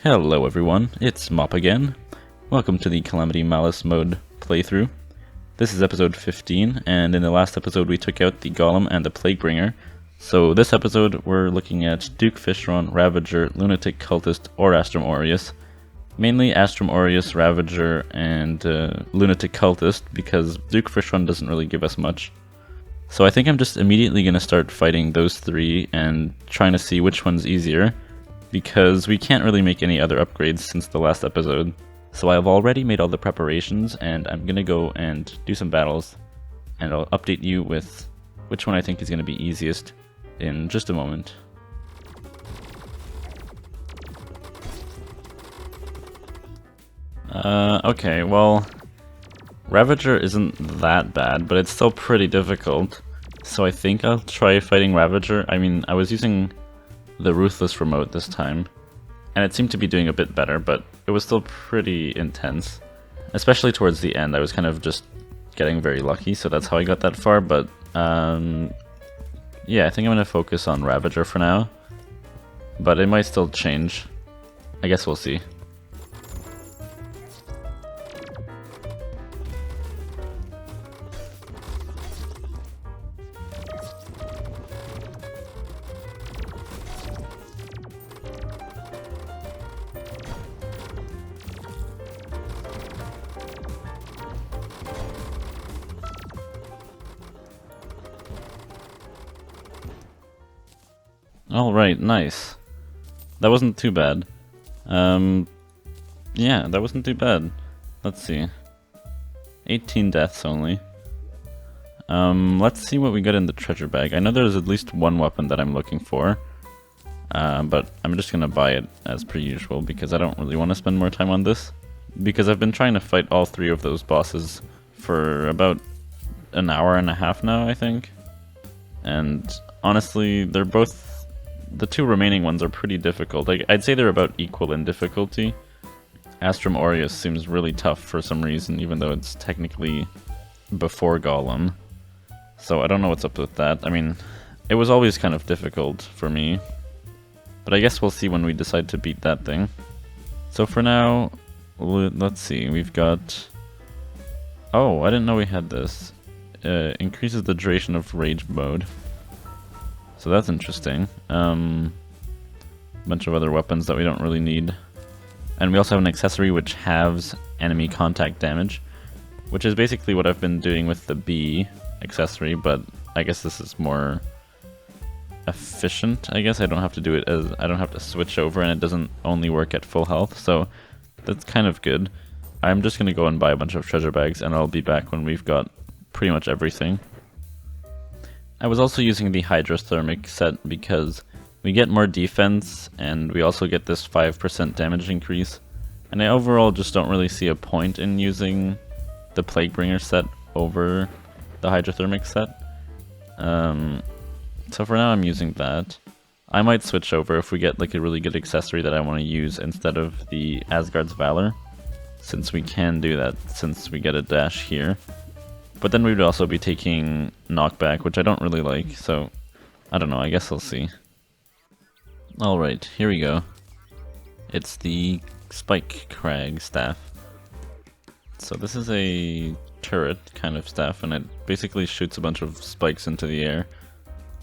Hello everyone, it's Mop again. Welcome to the Calamity Malice mode playthrough. This is episode 15, and in the last episode we took out the Golem and the Plaguebringer. So this episode we're looking at Duke Fishron, Ravager, Lunatic Cultist, or Astrum Aureus. Mainly Astrum Aureus, Ravager, and Lunatic Cultist, because Duke Fishron doesn't really give us much. So I think I'm just immediately going to start fighting those three and trying to see which one's easier, because we can't really make any other upgrades since the last episode. So I've already made all the preparations, and I'm gonna go and do some battles, and I'll update you with which one I think is gonna be easiest in just a moment. Okay, well, Ravager isn't that bad, but it's still pretty difficult. So I think I'll try fighting Ravager. I mean, I was using the Ruthless remote this time, and it seemed to be doing a bit better, but it was still pretty intense. Especially towards the end, I was kind of just getting very lucky, so that's how I got that far, but yeah, I think I'm going to focus on Ravager for now, but it might still change. I guess we'll see. Alright, nice. That wasn't too bad. Yeah, that wasn't too bad. Let's see. 18 deaths only. Let's see what we got in the treasure bag. I know there's at least one weapon that I'm looking for, but I'm just gonna buy it as per usual because I don't really want to spend more time on this. Because I've been trying to fight all three of those bosses for about an hour and a half now, I think. And honestly, they're both... the two remaining ones are pretty difficult. I'd say they're about equal in difficulty. Astrum Aureus seems really tough for some reason, even though it's technically before Golem. So I don't know what's up with that. I mean, it was always kind of difficult for me. But I guess we'll see when we decide to beat that thing. So for now, let's see, we've got... oh, I didn't know we had this. Increases the duration of rage mode. So that's interesting. Bunch of other weapons that we don't really need. And we also have an accessory which halves enemy contact damage, which is basically what I've been doing with the B accessory, but I guess this is more efficient. I guess I don't have to do it as... I don't have to switch over, and it doesn't only work at full health, so that's kind of good. I'm just gonna go and buy a bunch of treasure bags, and I'll be back when we've got pretty much everything. I was also using the hydrothermic set because we get more defense and we also get this 5% damage increase. And I overall just don't really see a point in using the Plaguebringer set over the hydrothermic set. So for now I'm using that. I might switch over if we get like a really good accessory that I want to use instead of the Asgard's Valor, since we can do that since we get a dash here. But then we would also be taking knockback, which I don't really like, so I don't know, I guess I'll see. Alright, here we go. It's the Spike Crag staff. So this is a turret kind of staff, and it basically shoots a bunch of spikes into the air.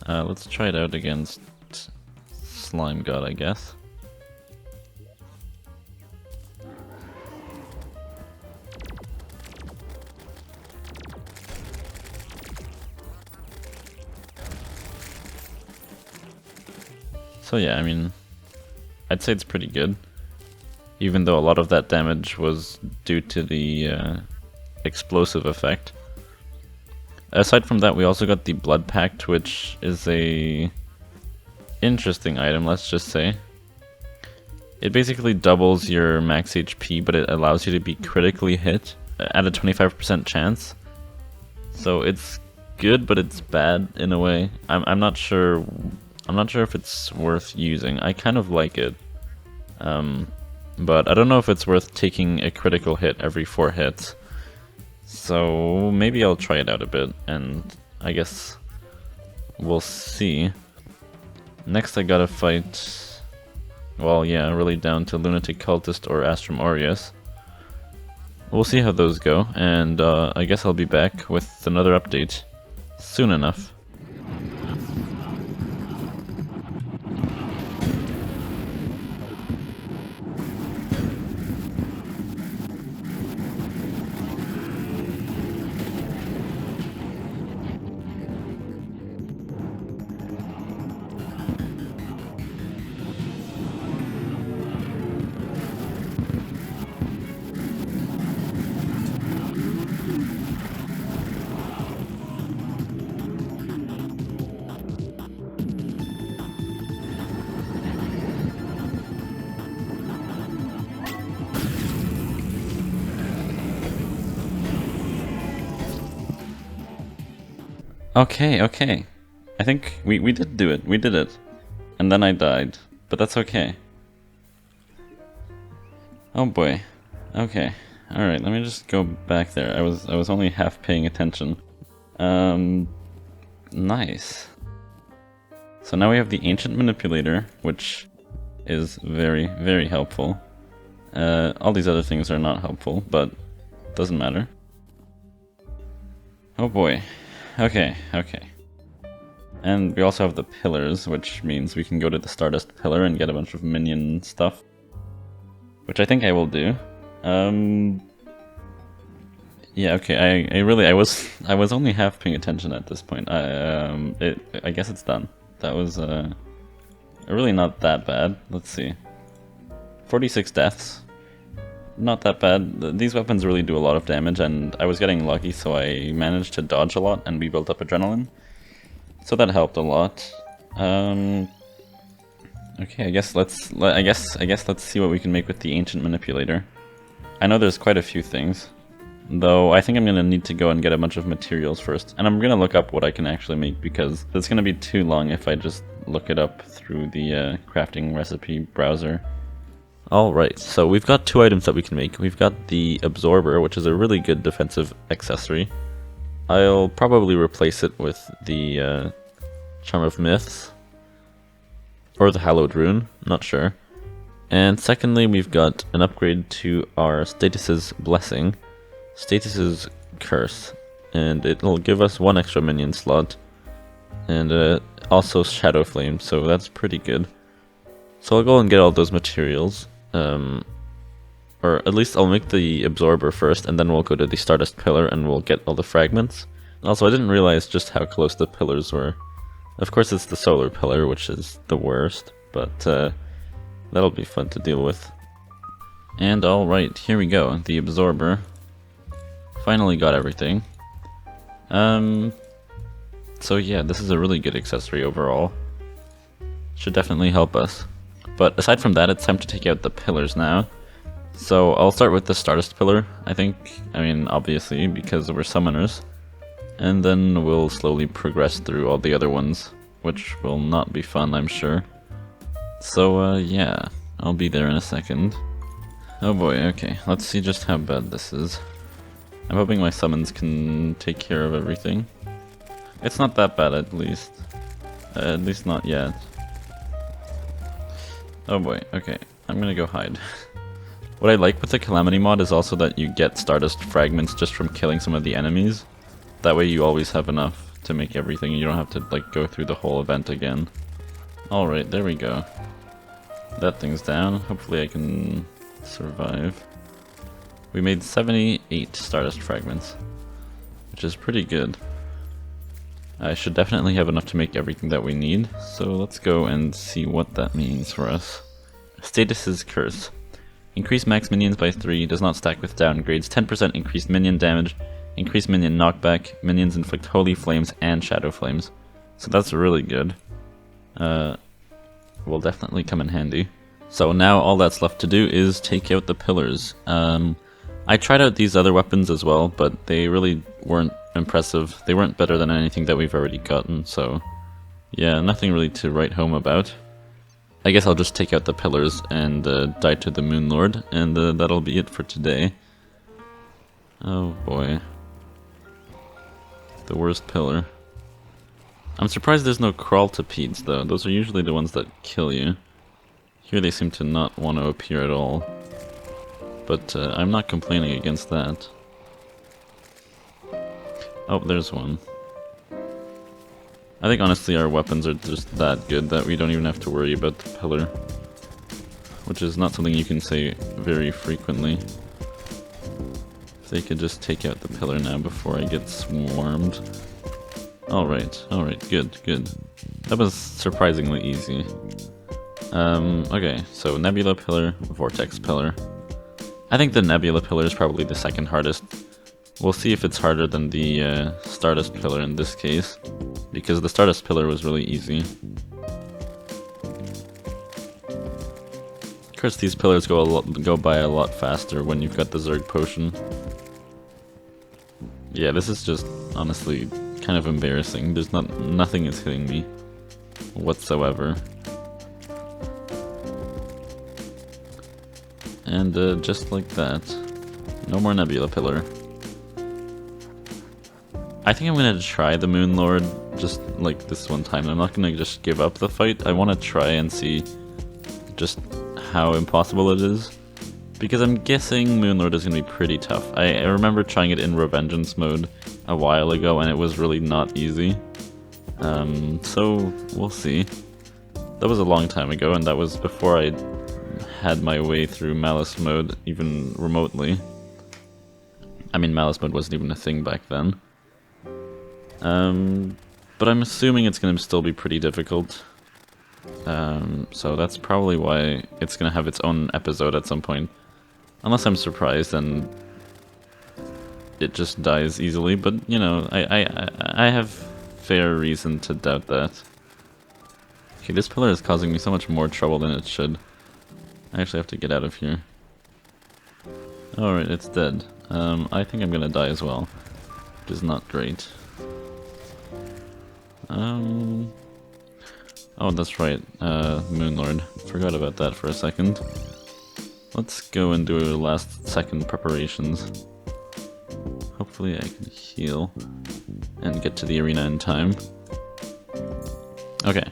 Let's try it out against Slime God, I guess. So yeah, I mean, I'd say it's pretty good, even though a lot of that damage was due to the explosive effect. Aside from that, we also got the Blood Pact, which is a interesting item, let's just say. It basically doubles your max HP, but it allows you to be critically hit at a 25% chance. So it's good, but it's bad in a way. I'm not sure. I'm not sure if it's worth using. I kind of like it, but I don't know if it's worth taking a critical hit every 4 hits. So maybe I'll try it out a bit, and I guess we'll see. Next I gotta fight well, yeah, really down to Lunatic Cultist or Astrum Aureus. We'll see how those go, and I guess I'll be back with another update soon enough. Okay, okay. I think we did do it. We did it. And then I died. But that's okay. Oh boy. Okay. Alright, let me just go back there. I was only half paying attention. Nice. So now we have the Ancient Manipulator, which is very, very helpful. All these other things are not helpful, but doesn't matter. Oh boy. Okay, okay. And we also have the pillars, which means we can go to the Stardust Pillar and get a bunch of minion stuff. Which I think I will do. Yeah, okay, I was only half paying attention at this point. I guess it's done. That was really not that bad. Let's see. 46 deaths. Not that bad. These weapons really do a lot of damage, and I was getting lucky, so I managed to dodge a lot, and we built up adrenaline. So that helped a lot. Okay, I guess let's see what we can make with the Ancient Manipulator. I know there's quite a few things, though I think I'm gonna need to go and get a bunch of materials first, and I'm gonna look up what I can actually make because it's gonna be too long if I just look it up through the crafting recipe browser. Alright, so we've got two items that we can make. We've got the Absorber, which is a really good defensive accessory. I'll probably replace it with the Charm of Myths, or the Hallowed Rune, not sure. And secondly, we've got an upgrade to our Status's Blessing, Status's Curse, and it'll give us one extra minion slot, and also Shadow Flame, so that's pretty good. So I'll go and get all those materials, or at least I'll make the Absorber first, and then we'll go to the Stardust Pillar and we'll get all the fragments. Also, I didn't realize just how close the pillars were. Of course it's the Solar Pillar, which is the worst, but that'll be fun to deal with. And alright, here we go, the Absorber. Finally got everything. So yeah, this is a really good accessory overall. Should definitely help us. But aside from that, it's time to take out the pillars now. So I'll start with the Stardust Pillar, I mean obviously, because we're summoners. And then we'll slowly progress through all the other ones, which will not be fun, I'm sure. So yeah, I'll be there in a second. Oh boy, okay, let's see just how bad this is. I'm hoping my summons can take care of everything. It's not that bad at least not yet. Oh boy, okay, I'm gonna go hide. What I like with the Calamity mod is also that you get Stardust fragments just from killing some of the enemies. That way you always have enough to make everything, you don't have to like go through the whole event again. Alright, there we go. That thing's down, hopefully I can survive. We made 78 Stardust fragments, which is pretty good. I should definitely have enough to make everything that we need, so let's go and see what that means for us. Status's Curse. Increase max minions by 3, does not stack with downgrades, 10% increased minion damage, increased minion knockback, minions inflict holy flames and shadow flames. So that's really good. Will definitely come in handy. So now all that's left to do is take out the pillars. I tried out these other weapons as well, but they really weren't impressive. They weren't better than anything that we've already gotten, so yeah, nothing really to write home about. I guess I'll just take out the pillars and die to the Moon Lord, and that'll be it for today. Oh boy. The worst pillar. I'm surprised there's no crawl tapedes though, those are usually the ones that kill you. Here they seem to not want to appear at all. But I'm not complaining against that. Oh, there's one. I think honestly our weapons are just that good that we don't even have to worry about the pillar. Which is not something you can say very frequently. They could just take out the pillar now before I get swarmed. Alright, good, good. That was surprisingly easy. Okay, so Nebula Pillar, Vortex Pillar. I think the Nebula Pillar is probably the second hardest. We'll see if it's harder than the Stardust Pillar in this case, because the Stardust Pillar was really easy. Of course, these pillars go by a lot faster when you've got the Zerg Potion. Yeah, this is just honestly kind of embarrassing. There's nothing is hitting me whatsoever. And just like that, no more Nebula Pillar. I think I'm gonna try the Moon Lord just like this one time. I'm not gonna just give up the fight. I want to try and see just how impossible it is, because I'm guessing Moon Lord is gonna be pretty tough. I remember trying it in Revengeance mode a while ago and it was really not easy. So we'll see. That was a long time ago, and that was before I had my way through Malice mode even remotely. I mean, Malice mode wasn't even a thing back then. But I'm assuming it's going to still be pretty difficult. So that's probably why it's going to have its own episode at some point. Unless I'm surprised and it just dies easily, but you know, I have fair reason to doubt that. Okay, this pillar is causing me so much more trouble than it should. I actually have to get out of here. Alright, it's dead. I think I'm gonna die as well, which is not great. Oh, that's right, Moonlord. Forgot about that for a second. Let's go and do last second preparations. Hopefully I can heal and get to the arena in time. Okay.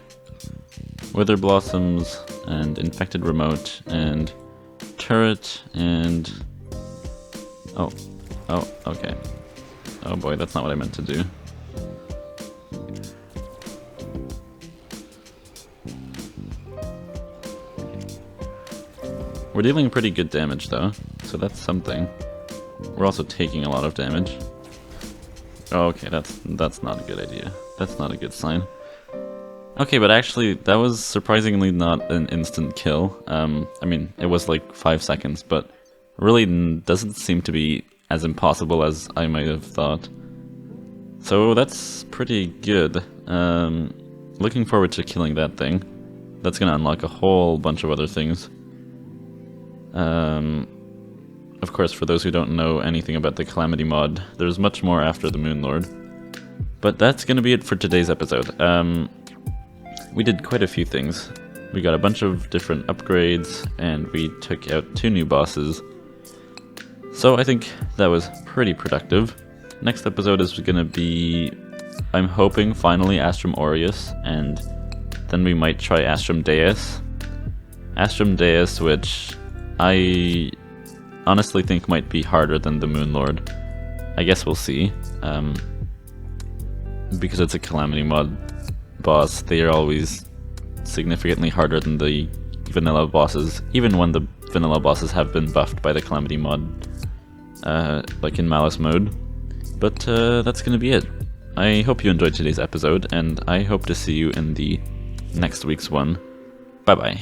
Wither Blossoms, and Infected Remote, and Turret, and... Oh, okay. Oh boy, that's not what I meant to do. We're dealing pretty good damage though, so that's something. We're also taking a lot of damage. Oh, okay, that's not a good idea. That's not a good sign. Okay, but actually, that was surprisingly not an instant kill. I mean, it was like 5 seconds, but really doesn't seem to be as impossible as I might have thought. So that's pretty good. Looking forward to killing that thing. That's gonna unlock a whole bunch of other things. Of course, for those who don't know anything about the Calamity mod, there's much more after the Moon Lord. But that's gonna be it for today's episode. We did quite a few things. We got a bunch of different upgrades, and we took out 2 new bosses. So I think that was pretty productive. Next episode is gonna be, I'm hoping, finally Astrum Aureus, and then we might try Astrum Deus. Astrum Deus, which I honestly think might be harder than the Moon Lord. I guess we'll see. Because it's a Calamity mod boss, they are always significantly harder than the vanilla bosses, even when the vanilla bosses have been buffed by the Calamity mod, like in Malice mode. But that's gonna be it. I hope you enjoyed today's episode, and I hope to see you in the next week's one. Bye bye.